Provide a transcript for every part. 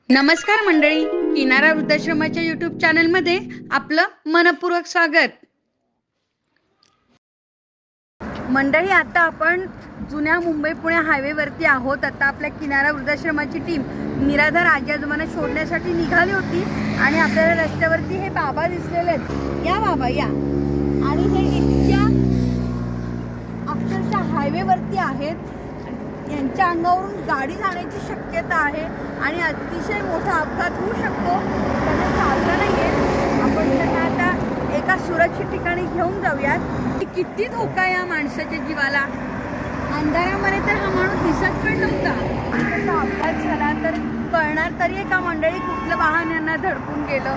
नमस्कार मंडळी, किनारा वृद्धाश्रमाच्या यूट्यूब चॅनलमध्ये आपलं मनपूर्वक स्वागत. मंडळी, आता आपण जुन्या मुंबई पुणे हायवेवरती आहोत. आता आपल्या किनारा वृद्धाश्रमाची टीम निराधार आजी आजोबांना शोधण्यासाठी निघाली होती आणि आपल्याला रस्त्यावरती हे बाबा दिसलेले आहेत. या बाबा या. आणि हे इतक्या अक्षरशः हायवेवरती आहेत. यांच्या अंगावरून गाडी जाण्याची शक्यता आहे आणि अतिशय मोठा अपघात होऊ शकतो. त्यांना चालता नाही येत. आपण त्यांना आता एका सुरक्षित ठिकाणी घेऊन जाऊयात. किती धोका या माणसाच्या जीवाला. अंधारामध्ये तर हा माणूस दिसत पण नव्हता. त्याचा अपघात झाला तर कळणार तरी आहे का मंडळी कुठलं वाहन यांना धडकून गेलं.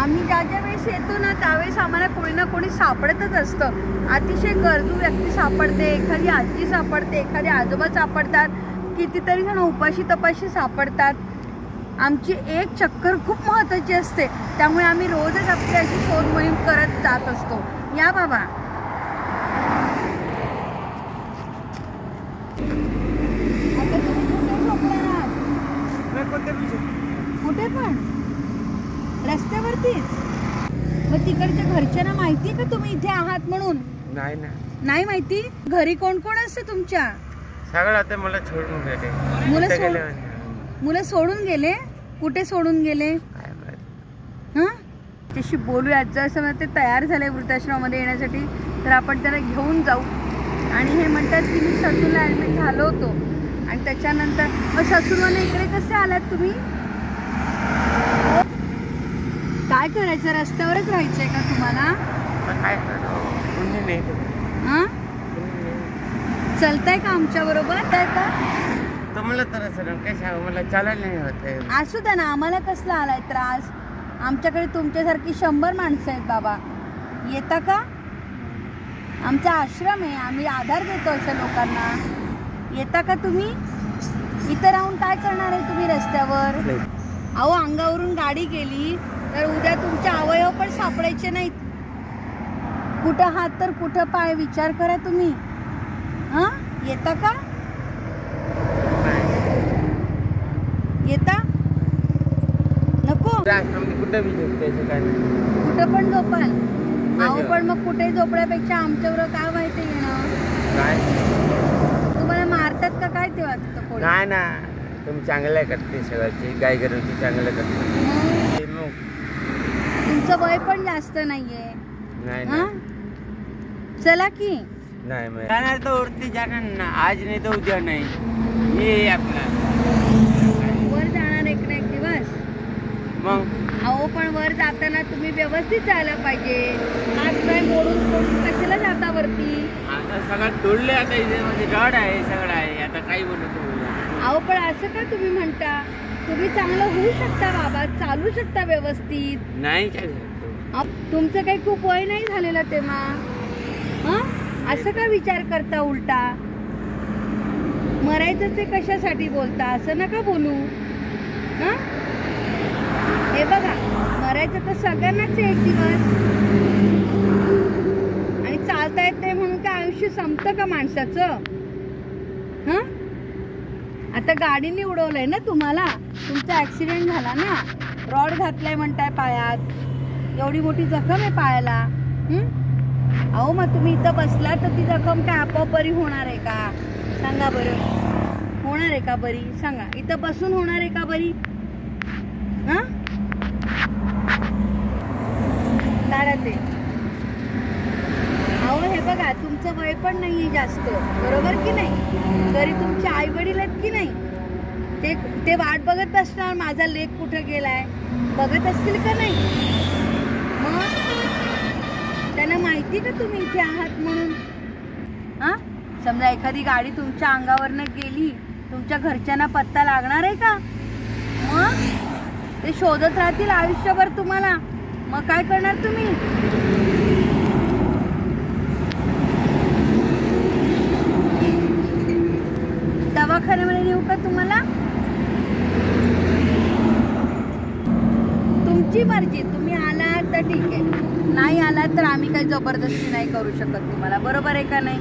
आम्ही ज्या ज्या वेळेस येतो ना त्यावेळेस आम्हाला कोणी ना कोणी सापडतच असतं. अतिशय गरजू व्यक्ती सापडते, एखादी आजी सापडते, एखादे आजोबा सापडतात, कितीतरी जण उपाशी तपाशी सापडतात. आमची एक चक्कर खूप महत्त्वाची असते, त्यामुळे आम्ही रोजच आपली अशी शोध मोहीम करत जात असतो. या बाबा. कुठे पण रस्त्यावरतीच. मग तिकडच्या घरच्यांना माहिती का तुम्ही इथे आहात म्हणून? नाही ना. नाही माहिती. घरी कोण कोण असते तुमच्या? सगळं आता मला सोडून गेले. मुलं सोडून गेले. कुठे सोडून गेले? हा, त्याशी बोलूयात. जसं ते तयार झाले वृद्धाश्रमामध्ये येण्यासाठी तर आपण त्याला घेऊन जाऊ. आणि हे म्हणतात की मी ससूनला ऍडमिट झालो होतो आणि त्याच्यानंतर मग ससूनवाला इकडे कसे आलात तुम्ही? काय करायचं, रस्त्यावरच राहायचंय का तुम्हाला? हा, चलताय का आमच्या बरोबर? तुम्हाला तर मला चालायला नाही होत. असू द्या ना, आम्हाला कसला आलाय त्रास? आमच्याकडे तुमच्यासारखी 100 माणसं आहेत बाबा. येता का? आमचा आश्रम आहे, आम्ही आधार देतो अशा लोकांना. येता का तुम्ही? इथं राहून काय करणार आहे तुम्ही रस्त्यावर? अहो, अंगावरून गाडी गेली तर उद्या तुमचे अवयव पण सापडायचे नाहीत. कुठं हात तर कुठं पाय, विचार करा तुम्ही. हा, येता का? येता? नको. कुठं पण झोपाल? अहो, पण मग कुठे झोपण्यापेक्षा आमच्याबरोबर काय माहिती येणं. तुम्हाला मारतात का काय तेव्हा तिथं कोणी? नाही ना, तुम्ही चांगलं करते. सगळ्याची गाय गरवची चांगलं करते. तुमचं वय पण जास्त नाहीये. नाही. चला की. नाही जाणार तर वरती जाणार ना. आज नाही तर उद्या नाही. ये आपला वर जाणार एक ना एक दिवस. मग अहो, पण वर जाताना तुम्ही व्यवस्थित जायला पाहिजे. हात काय मोडून कशाला जाता वरती? आता सगळं तोडले. आता इथे म्हणजे रड आहे, सगळं आहे. आता काही बोलतो. अहो, पण असं का तुम्ही म्हणता? तुम्ही चांगलं होऊ शकता बाबा, चालू शकता व्यवस्थित. नाही तुमचं काही खूप वय नाही झालेलं तेव्हा. हा, असं का विचार करता उलटा? मरायचं ते कशासाठी बोलता? असं नका बोलू. हा, हे बघा, मरायचं तर सगळ्यांनाच एक दिवस. आणि चालता येत नाही म्हणून काय आयुष्य संपतं का माणसाचं? हा, आता गाडीने उडवलंय ना तुम्हाला. तुमचा ऍक्सिडेंट झाला ना, रॉड घातलाय म्हणताय पायात. एवढी मोठी जखम आहे पायाला. अहो, मग तुम्ही इथं बसला तर ती जखम काय आपोआप बरी होणार आहे का? सांगा बरं. होणार आहे का बरी? सांगा. इथं बसून होणार आहे का बरी? हा, काढा ते. अहो, हे बघा, तुमचं वय पण नाहीये जास्त, बरोबर की नाही? तरी तुमचे आई वडील आहेत की नाही? ते वाट बघत बसणार माझा लेक कुठं गेलाय. बघत असतील का नाही? मग त्यांना माहिती का तुम्ही इथे आहात म्हणून? हा, समजा एखादी गाडी तुमच्या अंगावरनं गेली, तुमच्या घरच्यांना पत्ता लागणार आहे का? मग ते शोधत राहतील आयुष्यभर तुम्हाला. मग काय करणार तुम्ही? दवाखान्यामध्ये नेऊ का तुम्हाला? तुमची मर्जी. तुम्ही आलात तर ठीक आहे, नाही आलात तर आम्ही काही जबरदस्ती नाही करू शकत तुम्हाला. बरोबर आहे का नाही?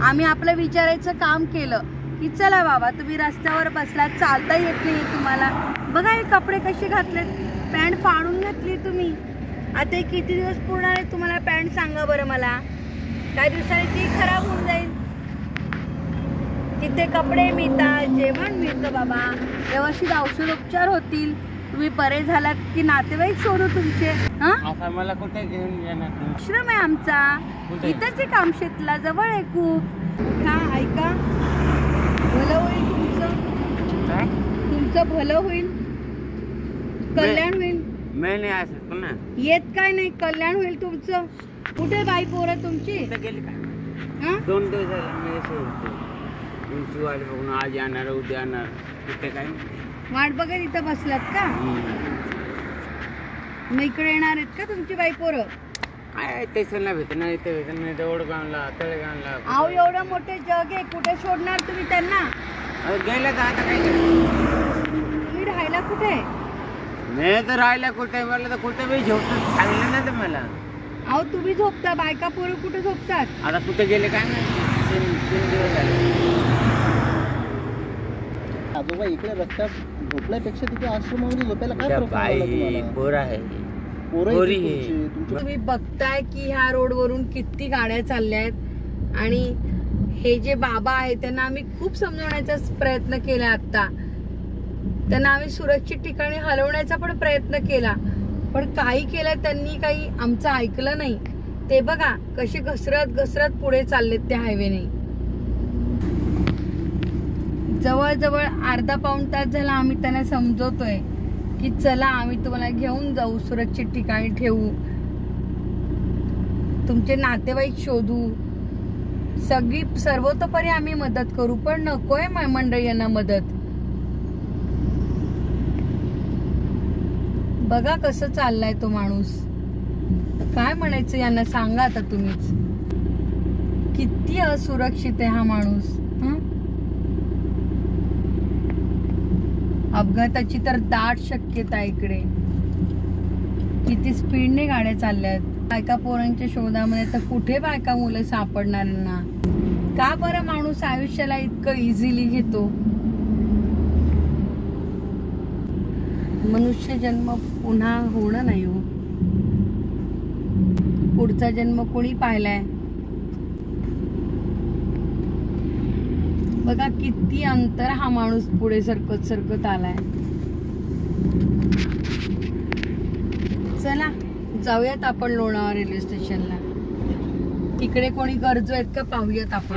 आम्ही आपलं विचारायचं काम केलं की चला बाबा तुम्ही रस्त्यावर बसलात, चालता येत नाही तुम्हाला, बघा हे कपडे कसे घातलेत, पॅन्ट फाडून घातली तुम्ही. आता हे किती दिवस पुरणार आहे तुम्हाला पॅन्ट सांगा बरं मला. काही दिवसांनी ती खराब होऊन जाईल. तिथे कपडे मिळतात, जेवण मिळतं बाबा, व्यवस्थित औषधोपचार होतील. तुम्ही बरे झालात की नातेवाईक शोधू तुमचे. आता मला कुठे घेऊन जाणार? आश्रम आहे आमचा, इथंच आहे कामशेतला, जवळ आहे खूप. हा ऐका, भलं होईल तुमचं, तुमचं भलं होईल, कल्याण होईल. मी नाही असत पुन्हा येत काय नाही, कल्याण होईल तुमचं. कुठे बाई पोरं तुमची? गेली का? 2 दिवस झाले मी सोडतो. तुमची वाट बघून आज येणार उद्या येणार, तिथे काय वाट बघत इथं बसलात का? मग इकडे येणार आहेत का तुमची बाई पोरं? काय तेसला भेटत नाही, इथे भेटत नाही. दौडगावला, तळेगावला. अहो एवढं मोठे जग आहे, कुठे सोडणार तुम्ही त्यांना? गेलं तर आता काय तुम्ही राहायला कुठे? मी तर राहायला कुठे, मला तर कुठे बी झोपतो सांगलं ना तर मला. अहो तुम्ही झोपता, बायका पोरं कुठे झोपतात? आता कुठे गेले काय नाही, 3 दिवस झाले. आजोबा इकडे रस्त्यात झोपल्यापेक्षा तिथे आश्रमामध्ये झोपायला काय फरक पडला तुम्हाला? पोर आहे, पोरं आहेत तुमची. तुम्ही बघताय की ह्या रोडवरून किती गाड्या चालल्या आहेत आणि हे जे बाबा आहेत त्यांना आम्ही खूप समजवण्याचा प्रयत्न केला. आता त्यांना आम्ही सुरक्षित ठिकाणी हलवण्याचा पण प्रयत्न केला, पण काही केलं त्यांनी, काही आमचं ऐकलं नाही. ते बघा कसे घसरत घसरत पुढे चाललेत त्या हायवेने. जवळजवळ अर्धा पाऊण तास झाला आम्ही त्यांना समजवतोय की चला आम्ही तुम्हाला घेऊन जाऊ, सुरक्षित ठिकाणी ठेवू, तुमचे नातेवाईक शोधू, सगळी सर्वतोपरी आम्ही मदत करू, पण नकोय मंडळी यांना मदत. बघा कसं चाललाय तो माणूस. काय म्हणायचं यांना सांगा आता तुम्हीच. किती असुरक्षित आहे हा माणूस. अपघाताची तर दाट शक्यता आहे इकडे. किती स्पीडने गाड्या चालल्यात. बायका पोरांच्या शोधामध्ये तर कुठे बायका मुलं सापडणार ना. का बरं माणूस आयुष्याला इतकं इझिली घेतो? मनुष्य जन्म पुन्हा होणं नाही हो. पुढचा जन्म कोणी पाहिलाय? बघा किती अंतर हा माणूस पुढे सरकत सरकत आलाय. चला जाऊयात आपण लोणावळा रेल्वे स्टेशनला. तिकडे कोणी गरजू आहेत का पाहूयात आपण.